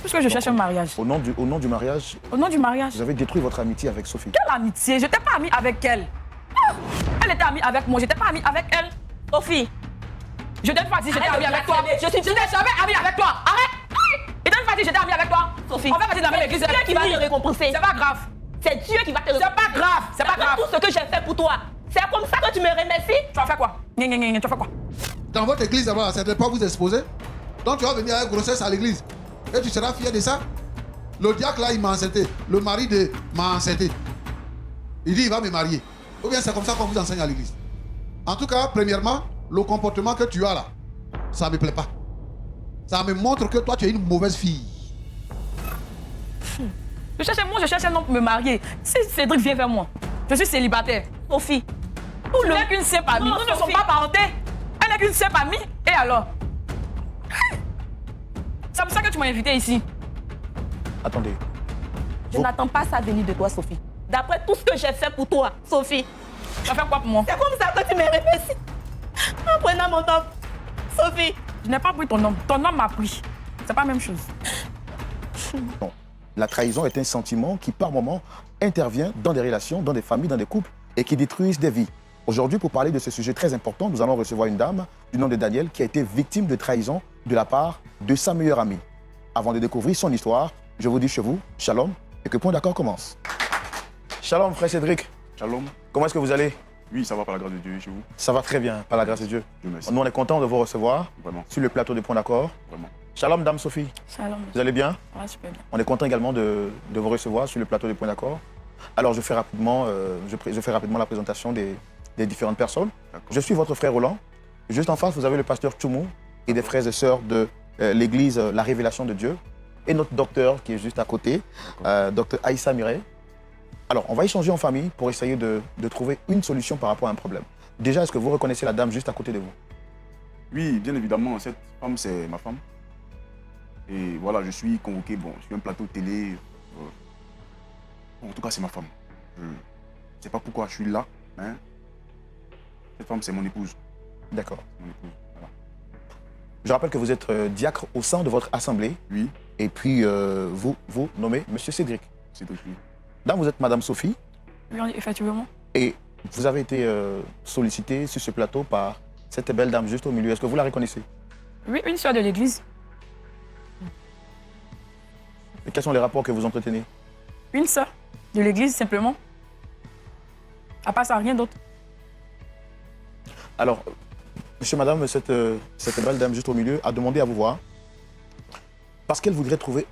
Puisque je cherche un mariage. Au nom du mariage, Au nom du mariage. vous avez détruit votre amitié avec Sophie. Quelle amitié? Je n'étais pas amie avec elle. Ah, elle était amie avec moi, je n'étais pas amie avec elle. Sophie, je t'ai pas dit j'étais amie avec toi. Je n'étais jamais amie avec toi. Arrête! Et t'as pas dit j'étais amie avec toi. Sophie, on va passer dans l'église. c'est Dieu qui va te récompenser. C'est pas grave. C'est Dieu qui va te récompenser. C'est pas grave. C'est pas grave. Tout ce que j'ai fait pour toi. C'est comme ça que tu me remercies. Tu vas faire quoi? Tu vas faire quoi? Dans votre église, là-bas, ça ne doit pas vous exposer. Donc tu vas venir avec grossesse à l'église. Et tu seras fier de ça. Le diacre là, il m'a enceinté. Le mari de m'a enceinté. Il dit il va me marier. Ou bien c'est comme ça qu'on vous enseigne à l'église. En tout cas, premièrement, le comportement que tu as là, ça ne me plaît pas. Ça me montre que toi, tu es une mauvaise fille. Je cherche un homme pour me marier. Si Cédric vient vers moi, je suis célibataire. Sophie, Tu n'es qu'une simple amie. Non, Nous ne sommes Sophie. pas parentés. Elle n'est qu'une simple amie. Et alors? C'est pour ça que tu m'as invité ici. Attendez. je n'attends pas ça venir de toi, Sophie. D'après tout ce que j'ai fait pour toi, Sophie. Tu vas faire quoi pour moi? C'est comme ça que tu me remercies. En prenant mon temps. Sophie. Je n'ai pas pris ton homme. Ton homme m'a pris. C'est pas la même chose. Non. La trahison est un sentiment qui, par moment, intervient dans des relations, dans des familles, dans des couples et qui détruisent des vies. Aujourd'hui, pour parler de ce sujet très important, nous allons recevoir une dame du nom de Daniel qui a été victime de trahison de la part de sa meilleure amie. Avant de découvrir son histoire, je vous dis chez vous, shalom, et que Point d'accord commence. Shalom, frère Cédric. Shalom. Comment est-ce que vous allez? Oui, ça va par la grâce de Dieu chez vous. Ça va très bien, par la grâce de Dieu. Dieu merci. Nous, on est content de vous recevoir Vraiment, sur le plateau de Point d'accord. vraiment. Shalom, dame Sophie. Shalom. Vous allez bien? Ouais, super bien. On est content également de vous recevoir sur le plateau de Point d'accord. Alors, je fais rapidement la présentation des différentes personnes. Je suis votre frère Roland. Juste en face, vous avez le pasteur Tchoumou et des frères et sœurs de l'église La Révélation de Dieu. Et notre docteur qui est juste à côté, docteur Aïssa Mireille. Alors, on va échanger en famille pour essayer de trouver une solution par rapport à un problème. Déjà, est-ce que vous reconnaissez la dame juste à côté de vous? Oui, bien évidemment, cette femme, c'est ma femme. Et voilà, je suis convoqué, bon, sur un plateau télé. Bon, en tout cas, c'est ma femme. Je ne sais pas pourquoi je suis là. Hein. Cette femme, c'est mon épouse. D'accord. Mon épouse, voilà. Je rappelle que vous êtes diacre au sein de votre assemblée. Oui, Et puis, vous nommez Monsieur Cédric. c'est tout. Oui. Dame, vous êtes Madame Sophie. Oui, effectivement. Et vous avez été sollicitée sur ce plateau par cette belle dame juste au milieu. Est-ce que vous la reconnaissez? Oui, une soeur de l'église. Et quels sont les rapports que vous entretenez? Une soeur de l'église, simplement. À part ça, rien d'autre. Alors, monsieur, madame, cette belle dame juste au milieu a demandé à vous voir parce qu'elle voudrait trouver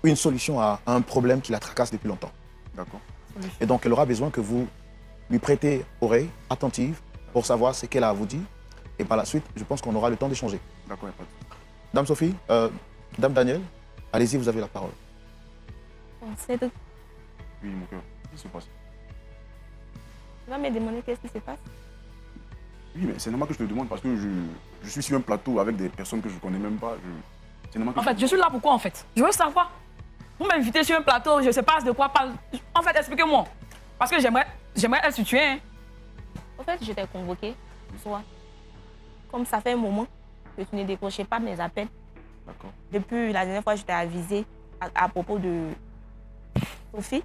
une solution à un problème qui la tracasse depuis longtemps. D'accord. Et donc, elle aura besoin que vous lui prêtez oreille attentive pour savoir ce qu'elle a à vous dire. Et par la suite, je pense qu'on aura le temps d'échanger. D'accord, il n'y a pas de souci. Dame Sophie, Dame Daniel, allez-y, vous avez la parole. Cédric, Oui, mon cœur, qu'est-ce qui se passe? tu vas me demander qu'est-ce qui se passe? Oui, mais c'est normal que je te demande parce que je suis sur un plateau avec des personnes que je ne connais même pas. C'est normal que En fait, je suis là pourquoi en fait? Je veux savoir. Vous m'invitez sur un plateau, je ne sais pas de quoi parler. En fait, expliquez-moi. Parce que j'aimerais elle situer. Hein. En fait, je t'ai convoqué, soit. Comme ça fait un moment que tu ne décrochais pas mes appels. D'accord. Depuis la dernière fois, je t'ai avisé à propos de Sophie.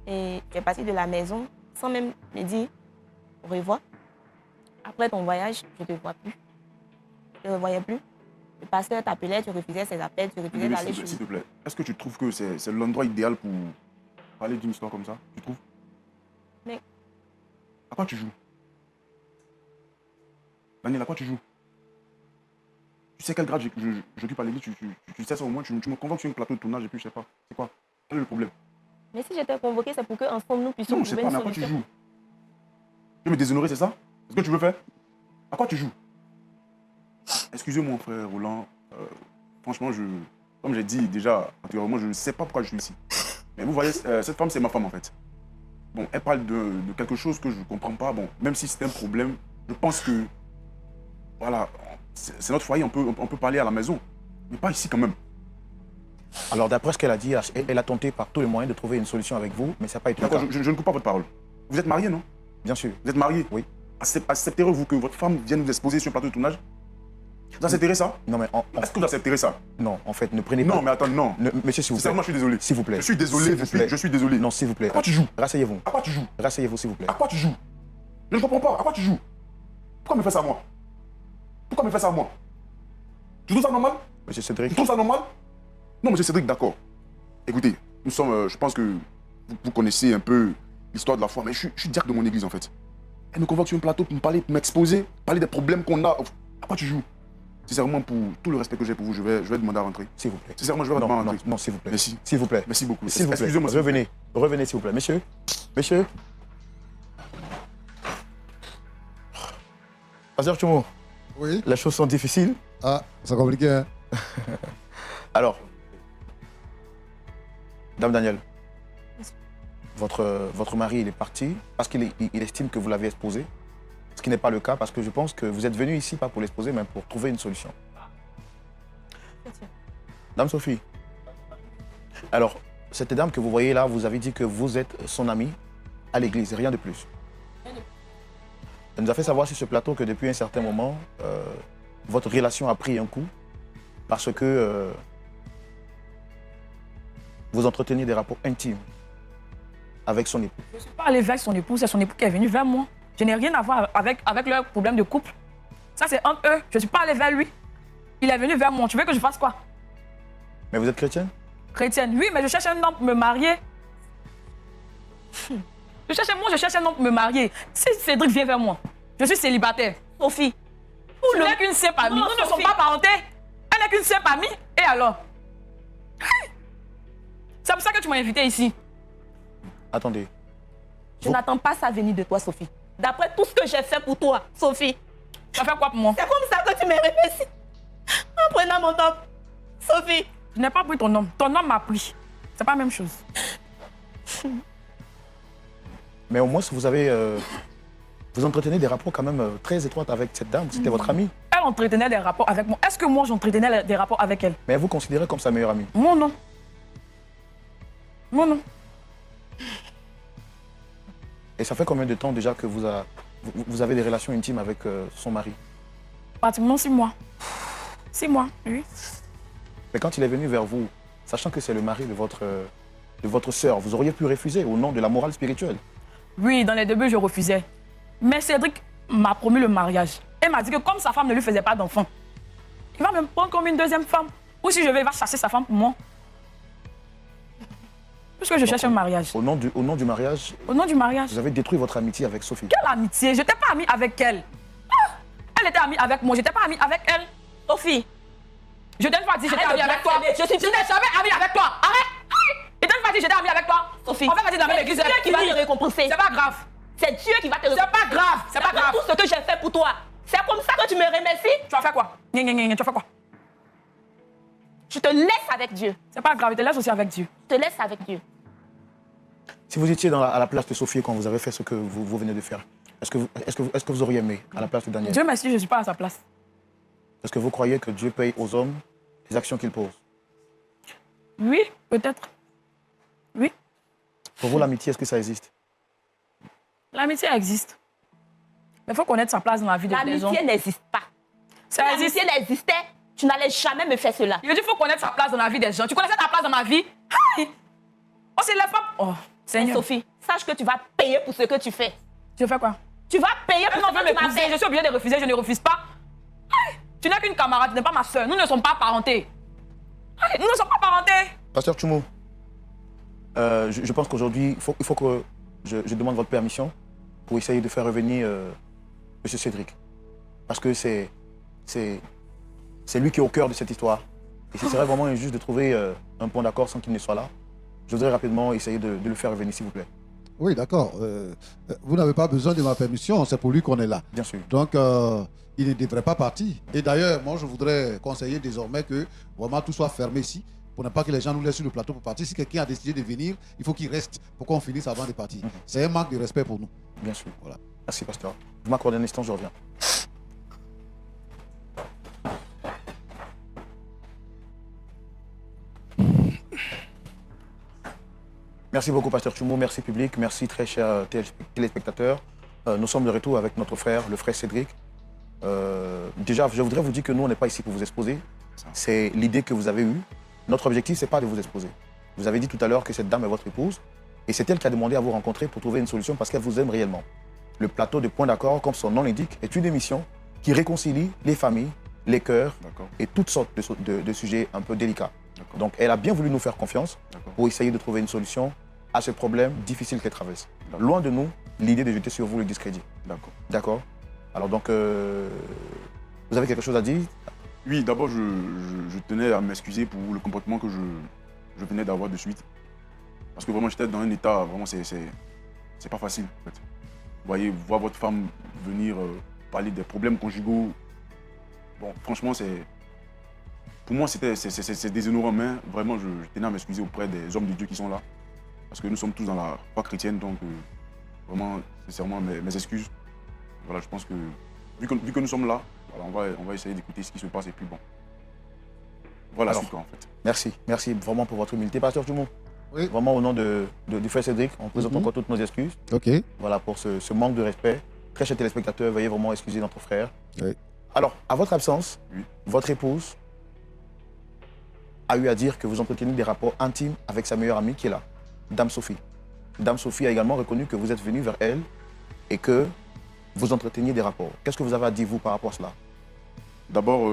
Et tu es parti de la maison sans même me dire au revoir. Après ton voyage, je ne te vois plus. Je ne te voyais plus. Le pasteur t'appelait, tu refusais ses appels, tu refusais Bébé, d'aller s'il chez te lui. plaît, est-ce que tu trouves que c'est l'endroit idéal pour parler d'une histoire comme ça? Tu trouves? Mais À quoi tu joues? Daniel, à quoi tu joues? Tu sais quel grade j'occupe à l'église, tu sais ça au moins, tu me convoques sur un plateau de tournage et puis je sais pas. C'est quoi? Quel est le problème? si je t'ai convoqué, c'est pour qu'ensemble nous puissions Non, je sais trouver pas, une mais à quoi tu solution. joues? Tu veux me déshonorer, c'est ça? C'est ce que tu veux faire? À quoi tu joues? Excusez-moi, frère Roland. Franchement, comme j'ai dit déjà antérieurement, je ne sais pas pourquoi je suis ici. Mais vous voyez, cette femme, c'est ma femme en fait. Bon, elle parle de quelque chose que je ne comprends pas. Bon, même si c'est un problème, je pense que, voilà, c'est notre foyer, on peut parler à la maison. Mais pas ici quand même. Alors, d'après ce qu'elle a dit, elle a tenté par tous les moyens de trouver une solution avec vous, mais ça n'a pas été le D'accord, cas. je ne coupe pas votre parole. Vous êtes marié, non? Bien sûr. Vous êtes marié? Oui. Accepterez-vous que votre femme vienne vous exposer sur un plateau de tournage? Vous accepterez ça? Non, mais Est-ce que vous accepterez ça? non, en fait, ne prenez pas... Non, mais attends, non. Monsieur, s'il vous plaît. Sincèrement, je suis désolé. S'il vous plaît. Je suis désolé, S'il vous plaît. je suis désolé. Non, s'il vous plaît. À quoi tu joues? Rasseyez-vous. À quoi tu joues? Rasseyez-vous, s'il vous plaît. À quoi tu joues? Je ne comprends pas. À quoi tu joues? Pourquoi me fais ça à moi? Pourquoi me fais ça à moi? Tu trouves ça normal? Monsieur Cédric. Tu trouves ça normal? Non, monsieur Cédric, d'accord. Écoutez, nous sommes, je pense que vous connaissez un peu l'histoire de la foi, mais je suis diacre de mon église en fait. Elle me convoque sur un plateau pour me parler, pour m'exposer, parler des problèmes qu'on a. À quoi tu joues? Sincèrement, pour tout le respect que j'ai pour vous, je vais demander à rentrer. S'il vous plaît. Sincèrement, je vais demander à rentrer. Non, s'il vous plaît. Merci. S'il vous plaît. Merci beaucoup. S'il vous plaît. Excusez-moi. Revenez. Revenez, s'il vous plaît. Monsieur. Monsieur. Pasteur Tchoumo, Oui. les choses sont difficiles. Ah, c'est compliqué, hein? Alors, Dame Daniel, votre mari, il est parti parce qu'il estime que vous l'avez exposé, ce qui n'est pas le cas parce que je pense que vous êtes venu ici pas pour l'exposer, mais pour trouver une solution. Dame Sophie, alors, cette dame que vous voyez là, vous avez dit que vous êtes son amie à l'église, rien de plus. Elle nous a fait savoir sur ce plateau que depuis un certain moment, votre relation a pris un coup parce que vous entreteniez des rapports intimes avec son époux. Je ne suis pas allée vers son époux, c'est son époux qui est venu vers moi. Je n'ai rien à voir avec leur problème de couple. Ça, c'est entre eux. Je ne suis pas allée vers lui. Il est venu vers moi. Tu veux que je fasse quoi? Mais vous êtes chrétienne? Chrétienne, oui, mais je cherche un homme pour me marier. Je cherche un homme pour me marier. Si Cédric vient vers moi, je suis célibataire. Sophie. Tu n'es qu'une simple amie. Non, Nous ne sommes Sophie. pas parentés. Elle n'est qu'une simple amie. Et alors? C'est pour ça que tu m'as invité ici. Attendez. Je n'attends pas ça venir de toi, Sophie. D'après tout ce que j'ai fait pour toi, Sophie. Tu vas faire quoi pour moi? C'est comme ça que tu me remercies. En prenant mon homme. Sophie. Je n'ai pas pris ton homme. Ton homme m'a pris. C'est pas la même chose. Mais au moins, vous avez... vous entretenez des rapports quand même très étroits avec cette dame. C'était votre amie. Elle entretenait des rapports avec moi. Est-ce que moi, j'entretenais des rapports avec elle? Mais elle vous considérait comme sa meilleure amie. Moi, non. Moi, non. Et ça fait combien de temps déjà que vous avez des relations intimes avec son mari? Pratiquement 6 mois. 6 mois, oui. Mais quand il est venu vers vous, sachant que c'est le mari de votre sœur, vous auriez pu refuser au nom de la morale spirituelle. Oui, dans les débuts, je refusais. Mais Cédric m'a promis le mariage. Elle m'a dit que comme sa femme ne lui faisait pas d'enfant, il va me prendre comme une deuxième femme. Ou si je vais, il va chasser sa femme pour moi. Puisque je cherche un mariage. Au nom du mariage, Au nom du mariage. vous avez détruit votre amitié avec Sophie. Quelle amitié? Je n'étais pas amie avec elle. Ah! Elle était amie avec moi, je n'étais pas amie avec elle. Sophie. Je t'ai pas dit que j'étais Arrête amie de avec toi. blaguer. Je n'ai jamais amie avec toi. Arrête! Je t'ai pas dit que j'étais amie avec toi. Sophie. On va vas-y dans l'église. C'est Dieu qui va te récompenser. C'est pas grave. C'est Dieu qui va te C'est pas grave. C'est pas D'après grave. tout ce que j'ai fait pour toi. C'est comme ça que tu me remercies. Tu vas faire quoi? Tu vas faire quoi? Je te laisse avec Dieu. C'est pas grave, je te laisse aussi avec Dieu. Je te laisse avec Dieu. Si vous étiez à la place de Sophie quand vous avez fait ce que vous venez de faire, est-ce que vous auriez aimé à la place de Daniel? Dieu merci, je ne suis pas à sa place. Est-ce que vous croyez que Dieu paye aux hommes les actions qu'ils posent? Oui, peut-être. Oui, Pour vous, l'amitié, est-ce que ça existe? l'amitié existe. Mais il faut connaître sa place dans la vie des gens. L'amitié n'existe pas. Si Ça existe. l'amitié n'existait, tu n'allais jamais me faire cela. Il dit qu'il faut connaître sa place dans la vie des gens. Tu connaissais ta place dans ma vie? Aïe! Oh, c'est la femme. Oh, Seigneur. Sophie, sache que tu vas payer pour ce que tu fais. Tu veux faire quoi? Tu vas payer pour Non, ce que tu m'as je fait. suis obligée de refuser, je ne refuse pas. Aïe! Tu n'es qu'une camarade, tu n'es pas ma soeur. Nous ne sommes pas parentés. Aïe, nous ne sommes pas parentés. Pasteur Tchoumo, je pense qu'aujourd'hui, il faut que je demande votre permission pour essayer de faire revenir M. Cédric. Parce que c'est lui qui est au cœur de cette histoire. Et ce serait vraiment injuste de trouver un point d'accord sans qu'il ne soit là. Je voudrais rapidement essayer de le faire revenir, s'il vous plaît. Oui, d'accord. Vous n'avez pas besoin de ma permission, c'est pour lui qu'on est là. Bien sûr. Donc, il ne devrait pas partir. Et d'ailleurs, moi, je voudrais conseiller désormais que vraiment tout soit fermé ici, pour ne pas que les gens nous laissent sur le plateau pour partir. Si quelqu'un a décidé de venir, il faut qu'il reste pour qu'on finisse avant de partir. C'est un manque de respect pour nous. Bien sûr. Voilà. Merci, pasteur. Vous m'accordez un instant, je reviens. Merci beaucoup, pasteur Tchoumo. Merci, public. Merci, très chers téléspectateurs. Nous sommes de retour avec notre frère, le frère Cédric. déjà, je voudrais vous dire que nous, on n'est pas ici pour vous exposer. C'est l'idée que vous avez eue. Notre objectif, ce n'est pas de vous exposer. Vous avez dit tout à l'heure que cette dame est votre épouse et c'est elle qui a demandé à vous rencontrer pour trouver une solution parce qu'elle vous aime réellement. Le plateau de Point d'accord, comme son nom l'indique, est une émission qui réconcilie les familles, les cœurs et toutes sortes de sujets un peu délicats. Donc, elle a bien voulu nous faire confiance pour essayer de trouver une solution à ce problème difficile qu'elle traverse. Loin de nous, l'idée de jeter sur vous le discrédit. D'accord. Alors donc, vous avez quelque chose à dire? Oui, d'abord, je tenais à m'excuser pour le comportement que je venais d'avoir de suite. Parce que vraiment, j'étais dans un état, vraiment, c'est pas facile, en fait. Vous voyez, voir votre femme venir parler des problèmes conjugaux, bon, franchement, pour moi, c'est déshonorant, mais vraiment, je tenais à m'excuser auprès des hommes de Dieu qui sont là. Parce que nous sommes tous dans la foi chrétienne, donc vraiment, sincèrement, mes excuses. Voilà, je pense que, vu que nous sommes là, voilà, on va essayer d'écouter ce qui se passe et puis bon. Voilà. Alors, en fait. Merci vraiment pour votre humilité. Pasteur Toumou, oui. Vraiment au nom du frère Cédric, on présente encore toutes nos excuses. Ok. Voilà, pour ce manque de respect. Très chers téléspectateurs, veuillez vraiment excuser notre frère. Oui. Alors, à votre absence, votre épouse a eu à dire que vous entretenez des rapports intimes avec sa meilleure amie qui est là, Dame Sophie. Dame Sophie a également reconnu que vous êtes venu vers elle et que vous entreteniez des rapports. Qu'est-ce que vous avez à dire, vous, par rapport à cela? D'abord,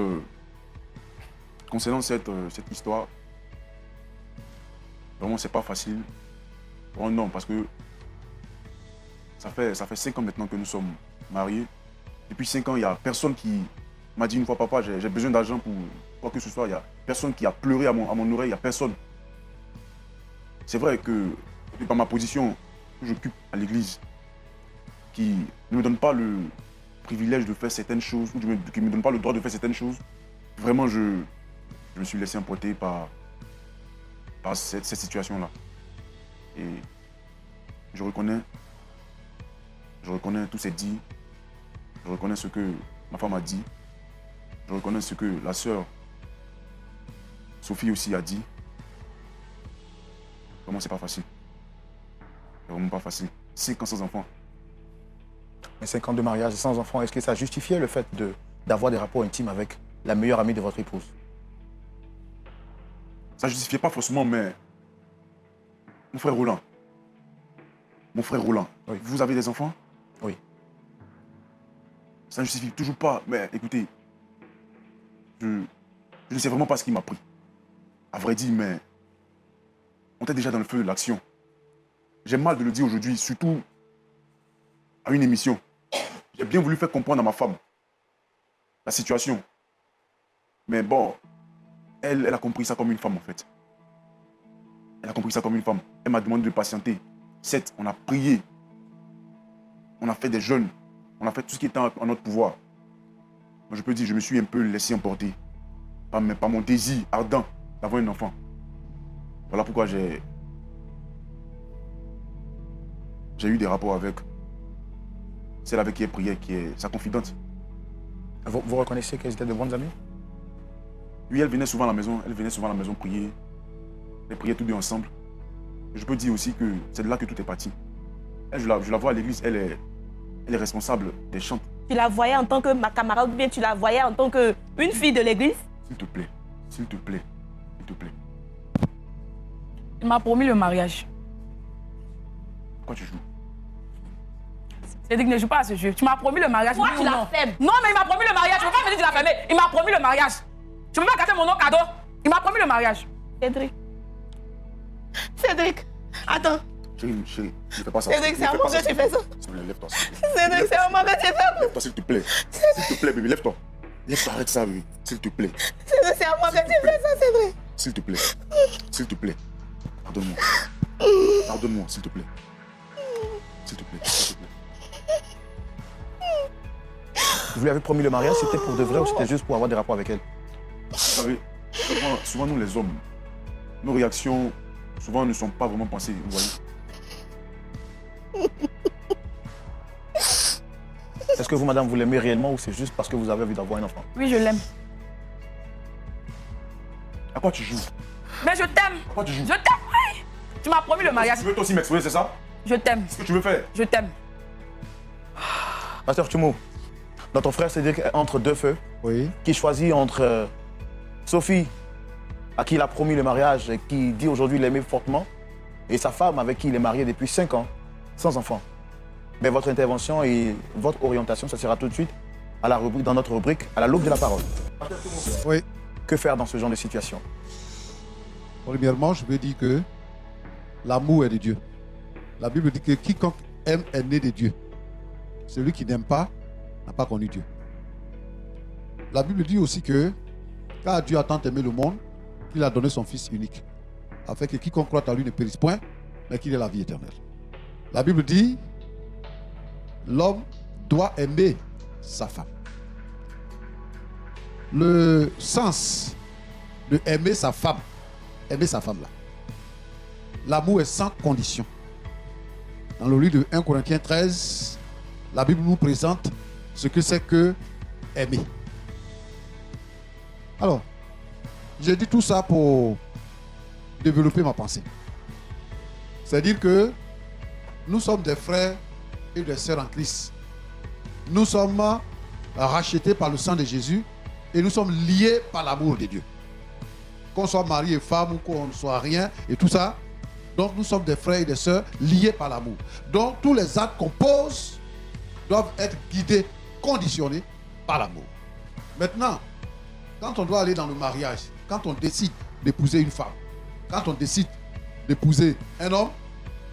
concernant cette histoire, vraiment, c'est pas facile pour un homme parce que ça fait 5 ans maintenant que nous sommes mariés. Depuis 5 ans, il n'y a personne qui m'a dit une fois, papa, j'ai besoin d'argent pour quoi que ce soit. Il n'y a personne qui a pleuré à mon oreille, il n'y a personne. C'est vrai que, par ma position que j'occupe à l'église, qui ne me donne pas le privilège de faire certaines choses, ou qui ne me donne pas le droit de faire certaines choses, vraiment, je me suis laissé emporter par cette situation-là. Et je reconnais tout c'est dit, je reconnais ce que ma femme a dit, je reconnais ce que la sœur Sophie aussi a dit. Vraiment, c'est pas facile. C'est vraiment pas facile. 5 ans sans enfants. Mais 5 ans de mariage sans enfants, est-ce que ça justifiait le fait d'avoir des rapports intimes avec la meilleure amie de votre épouse? Ça ne justifiait pas forcément, mais mon frère Roland, oui. Vous avez des enfants? Oui. Ça ne justifie toujours pas, mais écoutez, je ne sais vraiment pas ce qui m'a pris. À vrai dire, mais on était déjà dans le feu de l'action. J'ai mal de le dire aujourd'hui, surtout à une émission. J'ai bien voulu faire comprendre à ma femme la situation. Mais bon, elle a compris ça comme une femme en fait. Elle a compris ça comme une femme. Elle m'a demandé de patienter. Certes, on a prié. On a fait des jeûnes. On a fait tout ce qui était en notre pouvoir. Moi, je peux dire, je me suis un peu laissé emporter par mon désir ardent d'avoir un enfant. Voilà pourquoi j'ai eu des rapports avec celle avec qui elle priait, qui est sa confidente. Vous reconnaissez qu'elles étaient de bonnes amies? Oui, elle venait souvent à la maison. Prier. Elle priait tous deux ensemble. Je peux dire aussi que c'est de là que tout est parti. Elle, je la vois à l'église, elle est responsable des chants. Tu la voyais en tant que ma camarade ou bien tu la voyais en tant qu'une fille de l'église? S'il te plaît, s'il te plaît, s'il te plaît. Il m'a promis le mariage. Pourquoi tu joues? Cédric, ne joue pas à ce jeu. Tu m'as promis le mariage. Toi, oui tu ou l'as non? fait. Non, mais il m'a promis le mariage. Tu ne peux pas me dire que tu l'as fermé. Il m'a promis le mariage. Tu ne peux pas gâter mon nom cadeau. Il m'a promis le mariage. Cédric, attends. Chérie, ne fais pas ça. Cédric, c'est à moi que tu fais ça. Lève-toi. Cédric, c'est à moi que tu fais ça. Lève-toi, s'il te plaît. S'il te plaît, bébé, lève-toi. Lève-toi, arrête ça, bébé. S'il te plaît. Cédric, c'est à moi que tu fais ça, Cédric. S'il te plaît. S'il te plaît. Pardonne-moi. Pardonne-moi, s'il te plaît. S'il te plaît. S'il te plaît. Vous lui avez promis le mariage, c'était pour de vrai ou c'était juste pour avoir des rapports avec elle? Vous savez, souvent nous les hommes, nos réactions, souvent ne sont pas vraiment pensées, vous voyez. Est-ce que vous, madame, vous l'aimez réellement ou c'est juste parce que vous avez envie d'avoir un enfant? Oui, je l'aime. À quoi tu joues? Mais je t'aime. À quoi tu joues? Je t'aime, oui. Tu m'as promis le mariage. Tu veux toi aussi m'exposer, c'est ça? Je t'aime. C'est ce que tu veux faire? Je t'aime. Pasteur Toumou, Donc ton frère Cédric est entre deux feux, Oui. qui choisit entre Sophie, à qui il a promis le mariage et qui dit aujourd'hui l'aimer fortement, et sa femme avec qui il est marié depuis 5 ans, sans enfant. Mais votre intervention et votre orientation, ça sera tout de suite à la rubrique, dans notre rubrique, à la loupe de la parole. Oui. Que faire dans ce genre de situation? Premièrement, je veux dire que l'amour est de Dieu. La Bible dit que quiconque aime est né de Dieu. Celui qui n'aime pas n'a pas connu Dieu. La Bible dit aussi que car Dieu a tant aimé le monde, qu'il a donné son Fils unique, afin que quiconque croit en lui ne périsse point, mais qu'il ait la vie éternelle. La Bible dit l'homme doit aimer sa femme. Le sens de aimer sa femme là. L'amour est sans condition. Dans le livre de 1 Corinthiens 13, la Bible nous présente ce que c'est que aimer. Alors, j'ai dit tout ça pour développer ma pensée. C'est-à-dire que nous sommes des frères et des sœurs en Christ. Nous sommes rachetés par le sang de Jésus et nous sommes liés par l'amour de Dieu. Qu'on soit mari et femme ou qu'on ne soit rien et tout ça. Donc nous sommes des frères et des sœurs liés par l'amour. Donc tous les actes qu'on pose doivent être guidés, conditionnés par l'amour. Maintenant, quand on doit aller dans le mariage, quand on décide d'épouser une femme, quand on décide d'épouser un homme,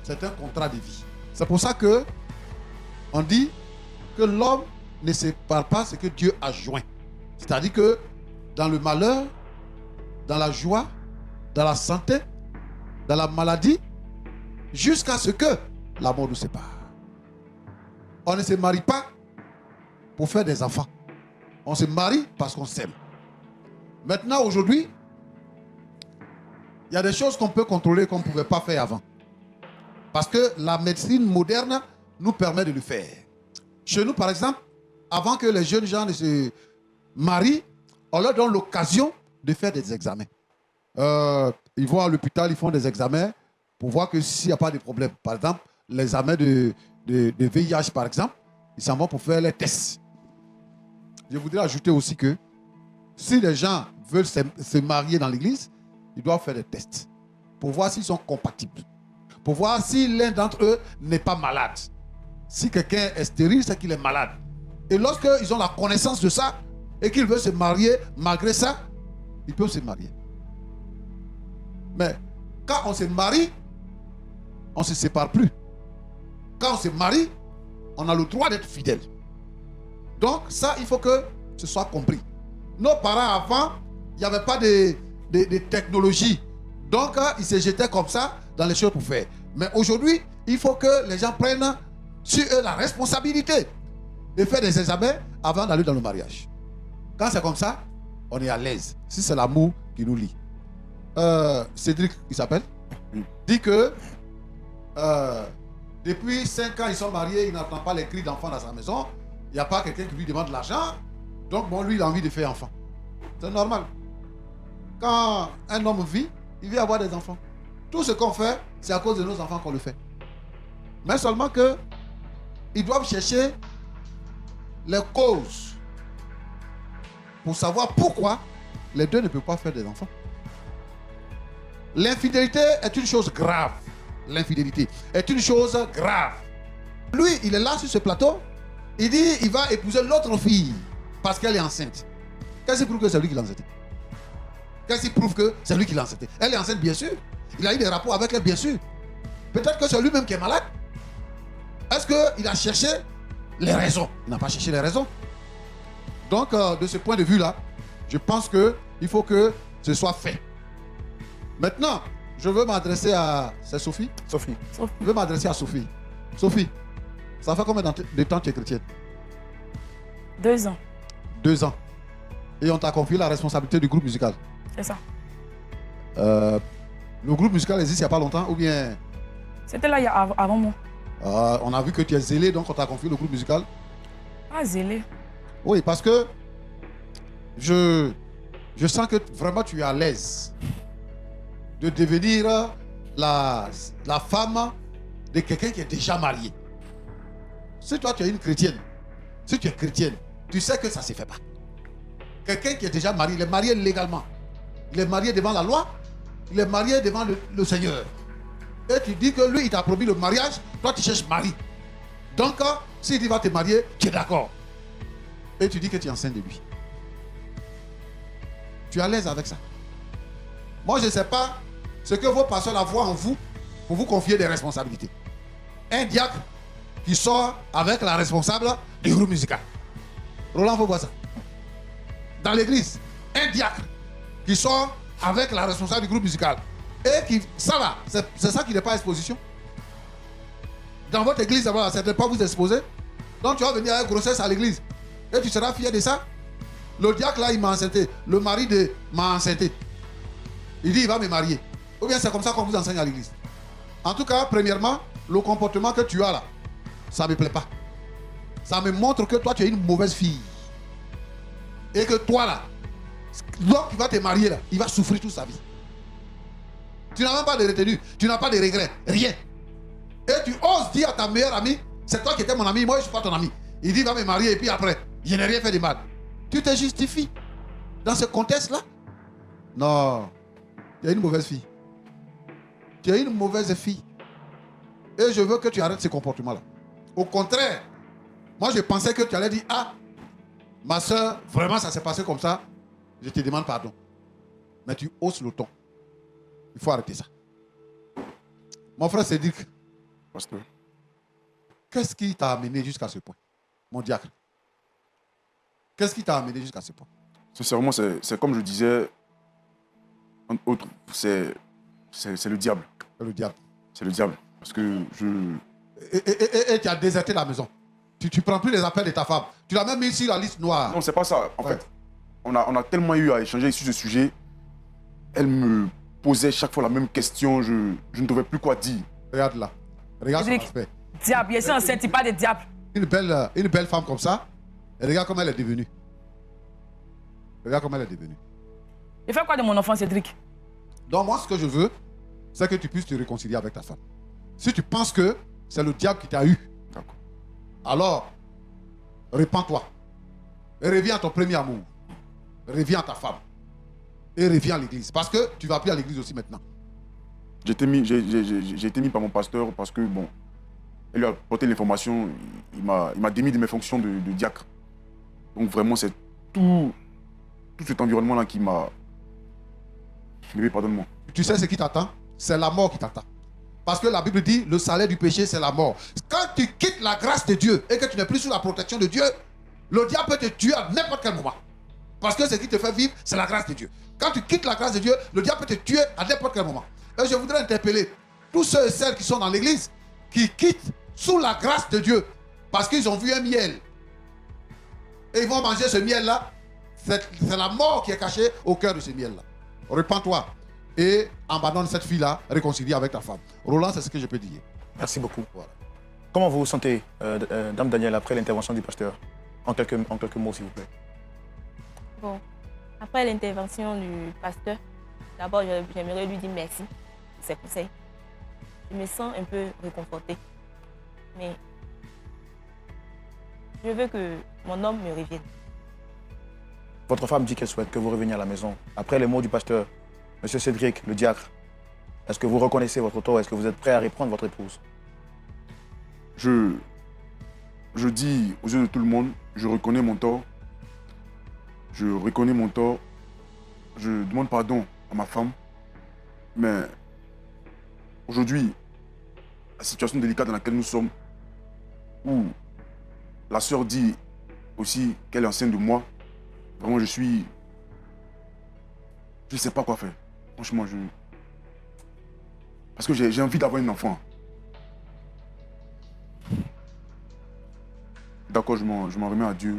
c'est un contrat de vie. C'est pour ça que on dit que l'homme ne sépare pas ce que Dieu a joint. C'est-à-dire que dans le malheur, dans la joie, dans la santé, dans la maladie, jusqu'à ce que la mort nous sépare. On ne se marie pas pour faire des enfants. On se marie parce qu'on s'aime. Maintenant, aujourd'hui, il y a des choses qu'on peut contrôler qu'on ne pouvait pas faire avant. Parce que la médecine moderne nous permet de le faire. Chez nous, par exemple, avant que les jeunes gens ne se marient, on leur donne l'occasion de faire des examens. Ils vont à l'hôpital, ils font des examens pour voir que s'il n'y a pas de problème. Par exemple, l'examen de VIH, par exemple, ils s'en vont pour faire les tests. Je voudrais ajouter aussi que si les gens veulent se marier dans l'église, ils doivent faire des tests pour voir s'ils sont compatibles. Pour voir si l'un d'entre eux n'est pas malade. Si quelqu'un est stérile, c'est qu'il est malade. Et lorsqu'ils ont la connaissance de ça et qu'ils veulent se marier, malgré ça, ils peuvent se marier. Mais quand on se marie, on ne se sépare plus. Quand on se marie, on a le droit d'être fidèle. Donc ça, il faut que ce soit compris. Nos parents avant, il n'y avait pas de technologie. Donc ils se jetaient comme ça dans les choses pour faire. Mais aujourd'hui, il faut que les gens prennent sur eux la responsabilité de faire des examens avant d'aller dans le mariage. Quand c'est comme ça, on est à l'aise. Si c'est l'amour qui nous lie. Cédric, il s'appelle, dit que depuis 5 ans, ils sont mariés, il n'entend pas les cris d'enfants dans sa maison. Il n'y a pas quelqu'un qui lui demande de l'argent. Donc, bon, lui, il a envie de faire enfant. C'est normal. Quand un homme vit, il veut avoir des enfants. Tout ce qu'on fait, c'est à cause de nos enfants qu'on le fait. Mais seulement que ils doivent chercher les causes pour savoir pourquoi les deux ne peuvent pas faire des enfants. L'infidélité est une chose grave. L'infidélité est une chose grave. Lui, il est là sur ce plateau. Il dit il va épouser l'autre fille parce qu'elle est enceinte. Qu'est-ce qui prouve que c'est lui qui l'a enceinte? Qu'est-ce qui prouve que c'est lui qui l'a enceinte? Elle est enceinte, bien sûr. Il a eu des rapports avec elle, bien sûr. Peut-être que c'est lui-même qui est malade. Est-ce qu'il a cherché les raisons? Il n'a pas cherché les raisons. Donc, de ce point de vue-là, je pense qu'il faut que ce soit fait. Maintenant, je veux m'adresser à... C'est Sophie? Sophie. Je veux m'adresser à Sophie. Sophie, ça fait combien de temps que tu es chrétienne? 2 ans. 2 ans. Et on t'a confié la responsabilité du groupe musical. C'est ça. Le groupe musical existe il n'y a pas longtemps ou bien... C'était là avant moi. On a vu que tu es zélé, donc on t'a confié le groupe musical. Pas zélé. Oui, parce que je sens que vraiment tu es à l'aise de devenir la femme de quelqu'un qui est déjà marié. Si toi tu es une chrétienne, si tu es chrétienne, tu sais que ça ne se fait pas. Quelqu'un qui est déjà marié, il est marié légalement. Il est marié devant la loi, il est marié devant le Seigneur. Et tu dis que lui, il t'a promis le mariage, toi tu cherches mari. Donc, s'il dit va te marier, tu es d'accord. Et tu dis que tu es enceinte de lui. Tu es à l'aise avec ça. Moi, je ne sais pas ce que vos pasteurs la voient en vous pour vous confier des responsabilités. Un diacre qui sort avec la responsable du groupe musical. Roland, faut voir ça. Dans l'église, un diacre qui sort avec la responsable du groupe musical. Et qui, ça va, c'est ça qui n'est pas exposition. Dans votre église, ça va, c'est pas vous exposer. Donc tu vas venir avec grossesse à l'église. Et tu seras fier de ça. Le diacre là, il m'a enceinté. Le mari de m'a enceinté. Il dit, il va me marier. Ou bien c'est comme ça qu'on vous enseigne à l'église. En tout cas, premièrement, le comportement que tu as là, ça ne me plaît pas. Ça me montre que toi, tu es une mauvaise fille. Et que toi là, l'homme qui va te marier là, il va souffrir toute sa vie. Tu n'as même pas de retenue, tu n'as pas de regrets, rien. Et tu oses dire à ta meilleure amie, c'est toi qui étais mon ami, moi je ne suis pas ton ami. Il dit, il va me marier et puis après, je n'ai rien fait de mal. Tu te justifies dans ce contexte-là? Non, tu es une mauvaise fille. Tu es une mauvaise fille. Et je veux que tu arrêtes ce comportement-là. Au contraire, moi je pensais que tu allais dire, ah, ma soeur, vraiment ça s'est passé comme ça, je te demande pardon. Mais tu hausses le ton. Il faut arrêter ça. Mon frère Cédric, Pasteur. qu'est-ce qui t'a amené jusqu'à ce point, mon diacre? Qu'est-ce qui t'a amené jusqu'à ce point? Sincèrement, c'est comme je disais, c'est le diable. C'est le diable. C'est le diable. Parce que Et tu as déserté la maison. Tu ne prends plus les appels de ta femme. Tu l'as même mis sur la liste noire. Non, c'est pas ça. En Ouais. fait, on a tellement eu à échanger sur ce sujet. Elle me posait chaque fois la même question. Je ne trouvais plus quoi dire. Regarde là. Regarde son Cédric, aspect. diable, il est enceinte, il parle de diable. Une belle femme comme ça. Et regarde comment elle est devenue. Regarde comment elle est devenue. Il fait quoi de mon enfant, Cédric? Donc moi, ce que je veux, c'est que tu puisses te réconcilier avec ta femme. Si tu penses que c'est le diable qui t'a eu, D'accord. alors, répands-toi. Et reviens à ton premier amour. Reviens à ta femme. Et reviens à l'église. Parce que tu vas plus à l'église aussi maintenant. J'ai été mis par mon pasteur parce que, bon, elle lui a porté l'information. Il m'a démis de mes fonctions de diacre. Donc vraiment, c'est tout cet environnement-là qui m'a... Bébé, pardonne-moi. Tu sais ce qui t'attend? C'est la mort qui t'attend. Parce que la Bible dit, le salaire du péché, c'est la mort. Quand tu quittes la grâce de Dieu et que tu n'es plus sous la protection de Dieu, le diable peut te tuer à n'importe quel moment. Parce que ce qui te fait vivre, c'est la grâce de Dieu. Quand tu quittes la grâce de Dieu, le diable peut te tuer à n'importe quel moment. Et je voudrais interpeller tous ceux et celles qui sont dans l'église, qui quittent sous la grâce de Dieu, parce qu'ils ont vu un miel. Et ils vont manger ce miel-là. C'est la mort qui est cachée au cœur de ce miel-là. Repends-toi et abandonne cette fille-là, réconcilie avec ta femme. Roland, c'est ce que je peux dire. Merci beaucoup. Voilà. Comment vous vous sentez, Dame Danielle, après l'intervention du pasteur? En quelques mots, s'il vous plaît. Bon, après l'intervention du pasteur, d'abord, j'aimerais lui dire merci pour ses conseils. Je me sens un peu réconfortée. Mais je veux que mon homme me revienne. Votre femme dit qu'elle souhaite que vous reveniez à la maison. Après les mots du pasteur, Monsieur Cédric, le diacre, est-ce que vous reconnaissez votre tort? Est-ce que vous êtes prêt à reprendre votre épouse? Je dis aux yeux de tout le monde, je reconnais mon tort. Je reconnais mon tort. Je demande pardon à ma femme. Mais aujourd'hui, la situation délicate dans laquelle nous sommes, où la sœur dit aussi qu'elle est enceinte de moi, vraiment je ne sais pas quoi faire. Franchement, parce que j'ai envie d'avoir un enfant. D'accord, je m'en remets à Dieu.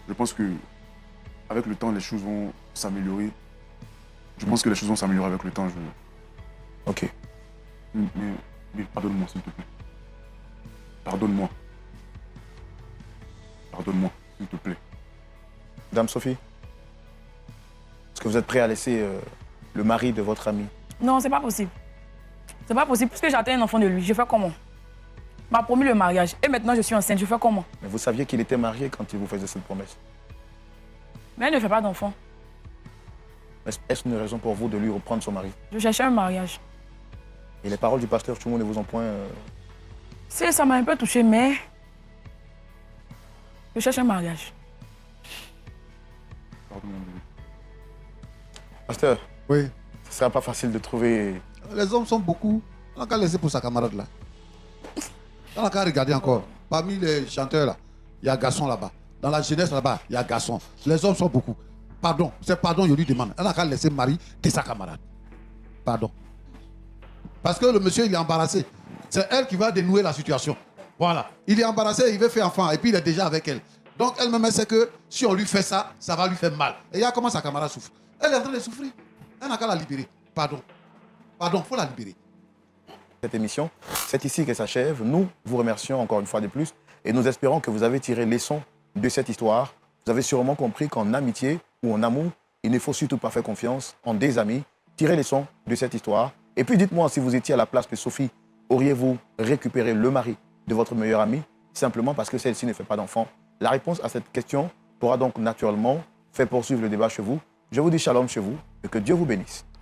Je pense que avec le temps, les choses vont s'améliorer. Je pense que les choses vont s'améliorer avec le temps. Ok. Mais pardonne-moi, s'il te plaît. Pardonne-moi. Pardonne-moi, s'il te plaît. Dame Sophie, est-ce que vous êtes prêt à laisser le mari de votre ami? Non, c'est pas possible. C'est pas possible, puisque j'attends un enfant de lui. Je fais comment? m'a promis le mariage. Et maintenant, je suis enceinte. Je fais comment? Mais vous saviez qu'il était marié quand il vous faisait cette promesse. Mais elle ne fait pas d'enfant. Est-ce une raison pour vous de lui reprendre son mari? Je cherchais un mariage. Et les paroles du pasteur Tchoumo ne vous ont point... Si, ça m'a un peu touché, mais je cherche un mariage. Pardon, mon bébé. Pasteur, Oui. ce ne sera pas facile de trouver... Les hommes sont beaucoup. On n'a qu'à laisser pour sa camarade là. On n'a qu'à regarder encore. Parmi les chanteurs là, il y a garçon là-bas. Dans la jeunesse là-bas, il y a garçon. Les hommes sont beaucoup. Pardon, c'est pardon, je lui demande. On n'a qu'à laisser Marie de sa camarade. Pardon. Parce que le monsieur, il est embarrassé. C'est elle qui va dénouer la situation. Voilà. Il est embarrassé, il veut faire enfant et puis il est déjà avec elle. Donc elle-même, elle sait que si on lui fait ça, ça va lui faire mal. Et il y a comment sa camarade souffre. Elle est en train de souffrir. Elle n'a qu'à la libérer. Pardon. Pardon, il faut la libérer. Cette émission, c'est ici qu'elle s'achève. Nous vous remercions encore une fois de plus et nous espérons que vous avez tiré leçon de cette histoire. Vous avez sûrement compris qu'en amitié ou en amour, il ne faut surtout pas faire confiance en des amis. Tirez leçon de cette histoire. Et puis dites-moi si vous étiez à la place de Sophie, auriez-vous récupéré le mari de votre meilleure amie simplement parce que celle-ci ne fait pas d'enfant? La réponse à cette question pourra donc naturellement faire poursuivre le débat chez vous. Je vous dis shalom chez vous et que Dieu vous bénisse.